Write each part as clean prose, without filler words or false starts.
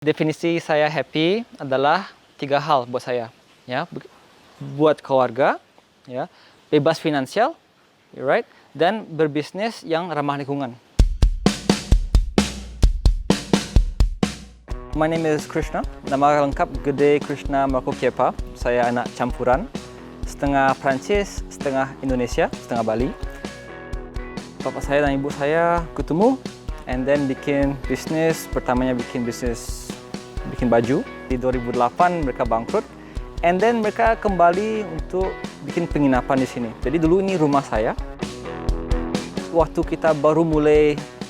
Definisi saya happy adalah 3 hal buat saya, ya. Buat keluarga, ya, bebas finansial, right, dan berbisnis yang ramah lingkungan. My name is Krishna. Nama lengkap Gede Krishna Markokepa. Saya anak campuran, setengah Prancis, setengah Indonesia, setengah Bali. Bapak saya dan ibu saya ketemu, and then bikin bisnis. Pertamanya bikin baju. Di 2008 mereka bangkrut, and then mereka kembali untuk bikin penginapan di sini. Jadi dulu ini rumah saya. Waktu kita baru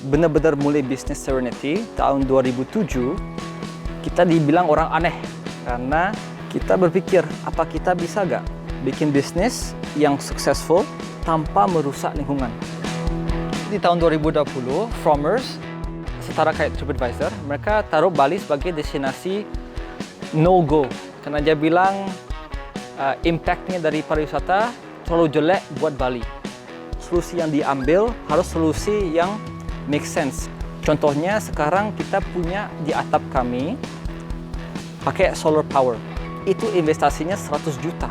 benar-benar mulai bisnis Serenity tahun 2007, kita dibilang orang aneh karena kita berpikir apa kita bisa gak bikin bisnis yang successful tanpa merusak lingkungan. Di tahun 2020, Fromers, setara kayak TripAdvisor, mereka taruh Bali sebagai destinasi no-go. Karena dia bilang impact-nya dari pariwisata terlalu jelek buat Bali. Solusi yang diambil harus solusi yang make sense. Contohnya sekarang kita punya di atap kami pakai solar power. Itu investasinya 100 juta.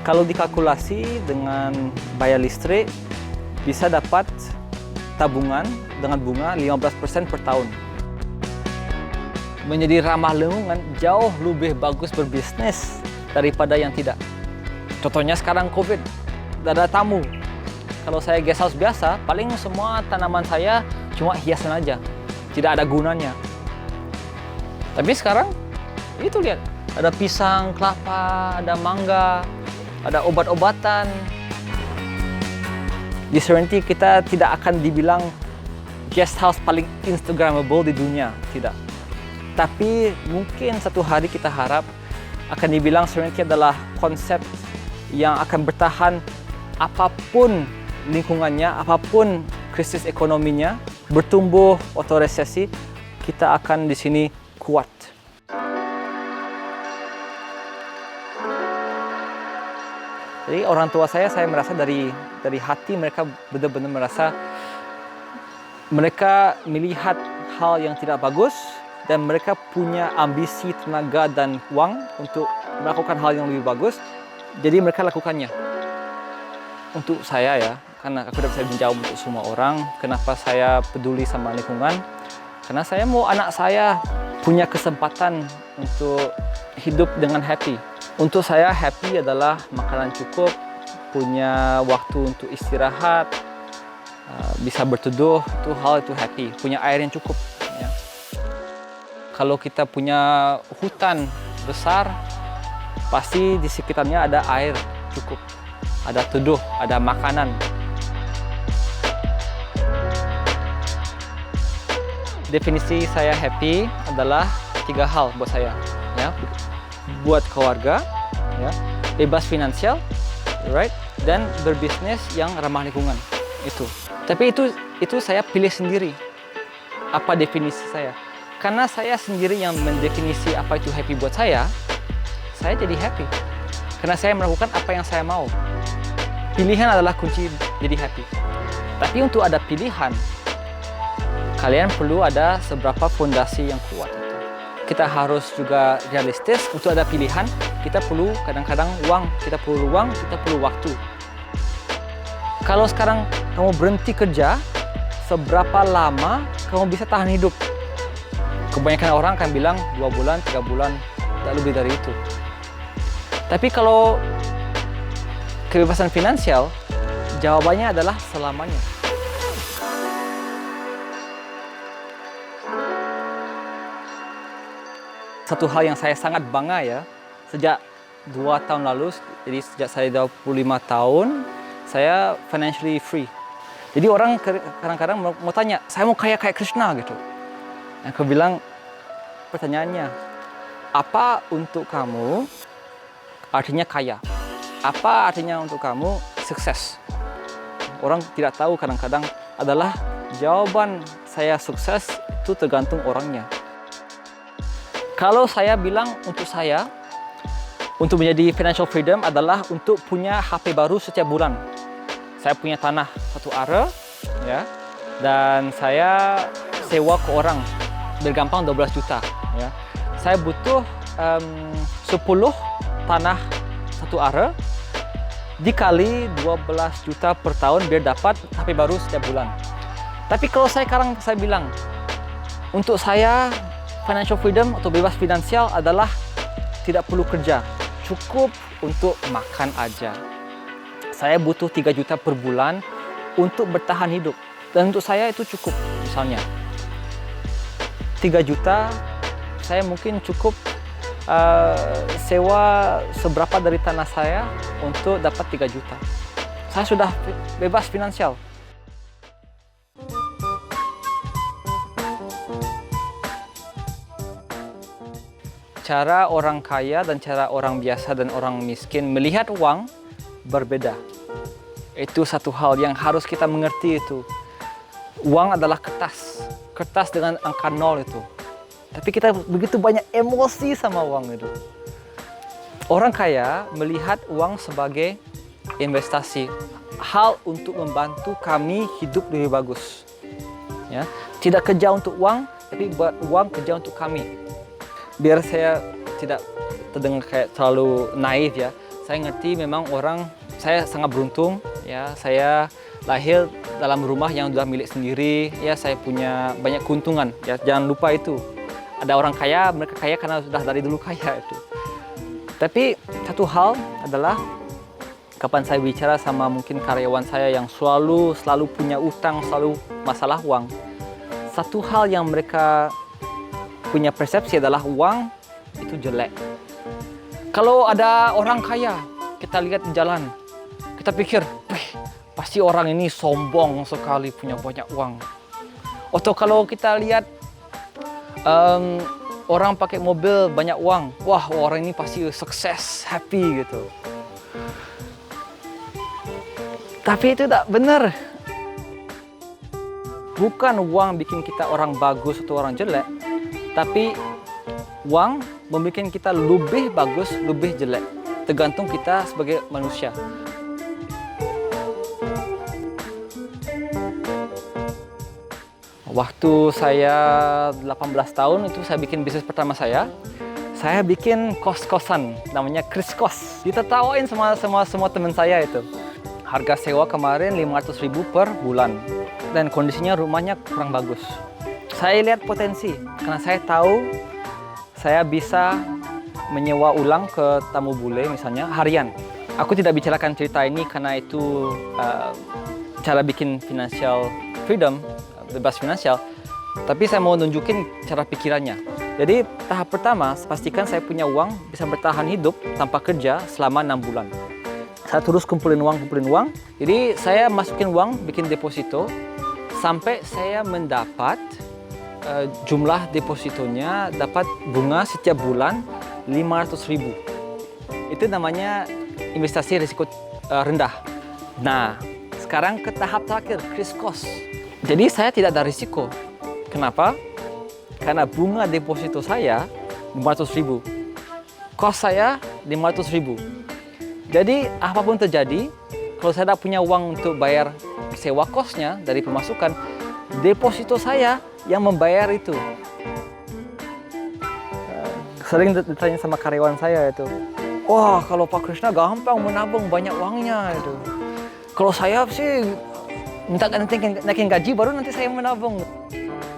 Kalau dikalkulasi dengan bayar listrik, bisa dapat tabungan dengan bunga 15% per tahun. Menjadi ramah lingkungan jauh lebih bagus berbisnis daripada yang tidak. Contohnya sekarang COVID, tidak ada tamu. Kalau saya guest house biasa, paling semua tanaman saya cuma hiasan aja, tidak ada gunanya. Tapi sekarang, itu lihat, ada pisang, kelapa, ada mangga, ada obat-obatan. Di Serenity kita tidak akan dibilang guest house paling instagramable di dunia, tidak. Tapi mungkin satu hari kita harap akan dibilang Serenity adalah konsep yang akan bertahan apapun lingkungannya, apapun krisis ekonominya, bertumbuh atau resesi, kita akan di sini kuat. Jadi orang tua saya merasa dari hati mereka benar-benar merasa mereka melihat hal yang tidak bagus dan mereka punya ambisi, tenaga dan uang untuk melakukan hal yang lebih bagus. Jadi mereka lakukannya. Untuk saya ya, karena aku tidak bisa menjawab untuk semua orang, kenapa saya peduli sama lingkungan? Karena saya mau anak saya punya kesempatan untuk hidup dengan happy. Untuk saya happy adalah makanan cukup, punya waktu untuk istirahat, bisa berteduh, itu happy. Punya air yang cukup. Ya. Kalau kita punya hutan besar, pasti di sekitarnya ada air cukup, ada teduh, ada makanan. Definisi saya happy adalah 3 hal buat saya. Ya. Buat keluarga, ya, bebas finansial, right, dan berbisnis yang ramah lingkungan. Itu. Tapi itu saya pilih sendiri. Apa definisi saya? Karena saya sendiri yang mendefinisi apa itu happy buat saya jadi happy. Karena saya melakukan apa yang saya mau. Pilihan adalah kunci jadi happy. Tapi untuk ada pilihan, kalian perlu ada seberapa fondasi yang kuat. Kita harus juga realistis. Untuk ada pilihan, kita perlu kadang-kadang uang, kita perlu waktu. Kalau sekarang kamu berhenti kerja, seberapa lama kamu bisa tahan hidup? Kebanyakan orang akan bilang 2 bulan, 3 bulan, tidak lebih dari itu. Tapi kalau kebebasan finansial, jawabannya adalah selamanya. Satu hal yang saya sangat bangga ya, sejak 2 tahun lalu, jadi sejak saya 25 tahun, saya financially free. Jadi orang kadang-kadang mau tanya, saya mau kaya kayak Krishna gitu. Aku bilang, pertanyaannya, apa untuk kamu artinya kaya? Apa artinya untuk kamu sukses? Orang tidak tahu kadang-kadang adalah jawaban saya sukses itu tergantung orangnya. Kalau saya bilang untuk menjadi financial freedom adalah untuk punya HP baru setiap bulan. Saya punya tanah 1 are, ya, dan saya sewa ke orang biar gampang 12 juta. Ya. Saya butuh 10 tanah 1 are dikali 12 juta per tahun biar dapat HP baru setiap bulan. Tapi kalau sekarang saya bilang, untuk saya financial freedom atau bebas finansial adalah tidak perlu kerja, cukup untuk makan aja. Saya butuh 3 juta per bulan untuk bertahan hidup. Dan untuk saya itu cukup. Misalnya 3 juta saya mungkin cukup sewa seberapa dari tanah saya untuk dapat 3 juta. Saya sudah bebas finansial. Cara orang kaya dan cara orang biasa dan orang miskin melihat uang berbeda. Itu satu hal yang harus kita mengerti itu. Uang adalah kertas. Kertas dengan angka 0 itu. Tapi kita begitu banyak emosi sama uang itu. Orang kaya melihat uang sebagai investasi. Hal untuk membantu kami hidup lebih bagus. Ya, tidak kerja untuk uang, tapi uang kerja untuk kami. Biar saya tidak terdengar kayak terlalu naif ya. Saya ngerti memang saya sangat beruntung ya. Saya lahir dalam rumah yang sudah milik sendiri ya. Saya punya banyak keuntungan ya. Jangan lupa itu. Ada orang kaya, mereka kaya karena sudah dari dulu kaya itu. Tapi satu hal adalah kapan saya bicara sama mungkin karyawan saya yang selalu punya utang, selalu masalah uang. Satu hal yang mereka punya persepsi adalah uang itu jelek. Kalau ada orang kaya, kita lihat di jalan, kita pikir, pasti orang ini sombong sekali punya banyak uang. Atau kalau kita lihat orang pakai mobil banyak uang, wah orang ini pasti sukses, happy gitu. Tapi itu tidak benar. Bukan uang bikin kita orang bagus atau orang jelek, tapi uang membuat kita lebih bagus, lebih jelek. Tergantung kita sebagai manusia. Waktu saya 18 tahun itu saya bikin bisnis pertama saya. Saya bikin kos-kosan, namanya Kris Kos. Ditertawain semua teman saya itu. Harga sewa kemarin 500.000 per bulan. Dan kondisinya rumahnya kurang bagus. Saya lihat potensi, karena saya tahu saya bisa menyewa ulang ke tamu bule misalnya harian. Aku tidak bicarakan cerita ini karena itu cara bikin financial freedom, bebas finansial. Tapi saya mau nunjukin cara pikirannya. Jadi tahap pertama, pastikan saya punya uang bisa bertahan hidup tanpa kerja selama 6 bulan. Saya terus kumpulin uang. Jadi saya masukin uang, bikin deposito sampai saya mendapat jumlah depositonya dapat bunga setiap bulan 500.000. Itu namanya investasi risiko rendah. Nah, sekarang ke tahap terakhir, Kris Kos. Jadi saya tidak ada risiko. Kenapa? Karena bunga deposito saya 500.000. Kos saya 500.000. Jadi apapun terjadi, kalau saya tidak punya uang untuk bayar sewa kosnya dari pemasukan, deposito saya yang membayar itu. Sering ditanya sama karyawan saya itu, wah kalau Pak Krishna gampang menabung banyak uangnya itu. Kalau saya sih minta naikin gaji baru nanti saya menabung.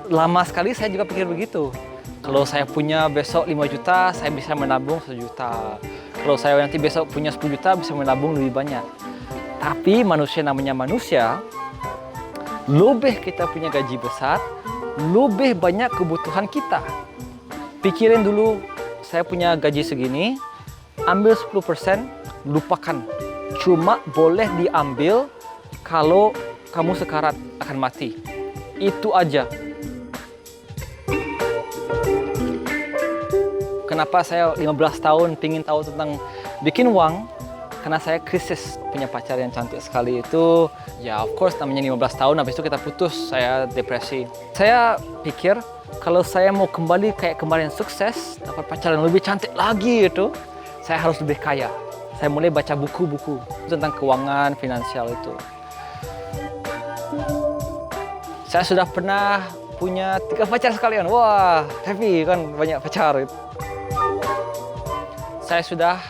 Lama sekali saya juga pikir begitu. Kalau saya punya besok 5 juta, saya bisa menabung 1 juta. Kalau saya nanti besok punya 10 juta, bisa menabung lebih banyak. Tapi manusia namanya manusia, lebih kita punya gaji besar, lebih banyak kebutuhan kita. Pikirin dulu, saya punya gaji segini, ambil 10%, lupakan. Cuma boleh diambil kalau kamu sekarat akan mati. Itu aja. Kenapa saya 15 tahun pingin tahu tentang bikin uang? Karena saya krisis, punya pacar yang cantik sekali itu. Ya of course namanya 15 tahun, habis itu kita putus, saya depresi. Saya pikir kalau saya mau kembali kayak kemarin sukses, dapat pacar yang lebih cantik lagi itu, saya harus lebih kaya. Saya mulai baca buku-buku tentang keuangan finansial itu. Saya sudah pernah punya 3 pacar sekalian. Wah, happy kan, banyak pacar. Saya sudah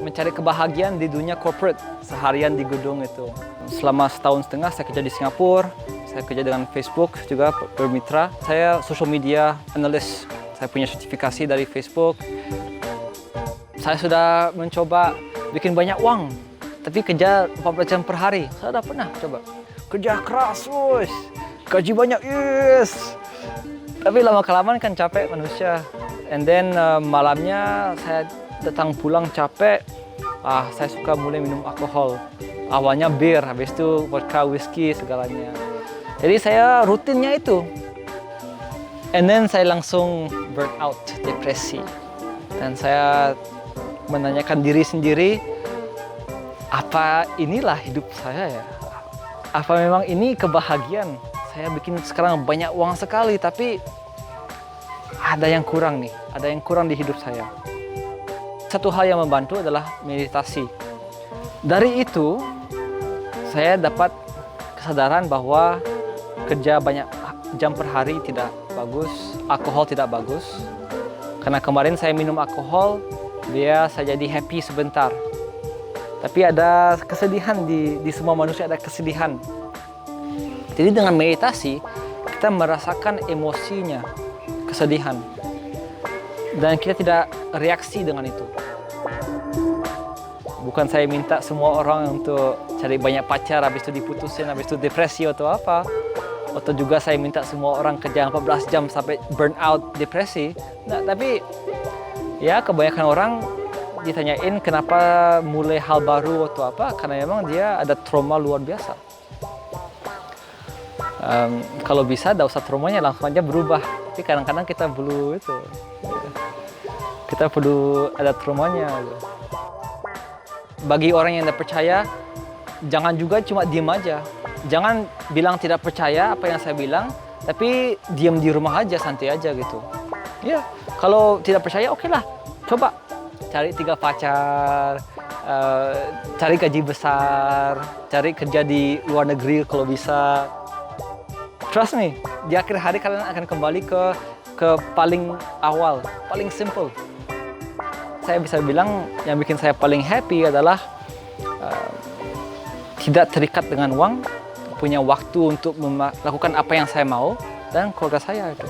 mencari kebahagiaan di dunia corporate, seharian di gedung itu. Selama setahun setengah saya kerja di Singapura, saya kerja dengan Facebook juga bermitra. Saya social media analyst, saya punya sertifikasi dari Facebook. Saya sudah mencoba bikin banyak uang, tapi kerja 14 jam per hari. Saya sudah pernah coba. Kerja keras, wush. Gaji banyak, yes. Tapi lama-kelamaan kan capek manusia. And then malamnya saya datang pulang capek. Saya suka mulai minum alkohol. Awalnya bir, habis itu vodka, whisky, segalanya. Jadi saya rutinnya itu. And then saya langsung burn out, depresi. Dan saya menanyakan diri sendiri, apa inilah hidup saya ya? Apa memang ini kebahagiaan? Saya bikin sekarang banyak uang sekali, tapi ada yang kurang nih, ada yang kurang di hidup saya. Satu hal yang membantu adalah meditasi. Dari itu, saya dapat kesadaran bahwa kerja banyak jam per hari tidak bagus, alkohol tidak bagus. Karena kemarin saya minum alkohol, saya jadi happy sebentar. Tapi ada kesedihan di semua manusia, ada kesedihan. Jadi dengan meditasi, kita merasakan emosinya, kesedihan. Dan kita tidak reaksi dengan itu. Bukan saya minta semua orang untuk cari banyak pacar, habis itu diputusin, habis itu depresi atau apa. Atau juga saya minta semua orang kerja 14 jam sampai burn out, depresi. Nah, tapi ya kebanyakan orang ditanyain kenapa mulai hal baru atau apa, karena memang dia ada trauma luar biasa. Kalau bisa, tidak usah traumanya, langsung aja berubah. Tapi kadang-kadang kita perlu itu, kita perlu ada traumanya. Bagi orang yang tidak percaya, jangan juga cuma diam aja. Jangan bilang tidak percaya apa yang saya bilang, tapi diam di rumah aja, santai aja gitu. Ya, kalau tidak percaya, oke lah, coba. Cari 3 pacar, cari gaji besar, cari kerja di luar negeri kalau bisa. Trust me, di akhir hari kalian akan kembali ke paling awal, paling simple. Saya bisa bilang yang bikin saya paling happy adalah tidak terikat dengan uang, punya waktu untuk melakukan apa yang saya mau, dan keluarga saya itu.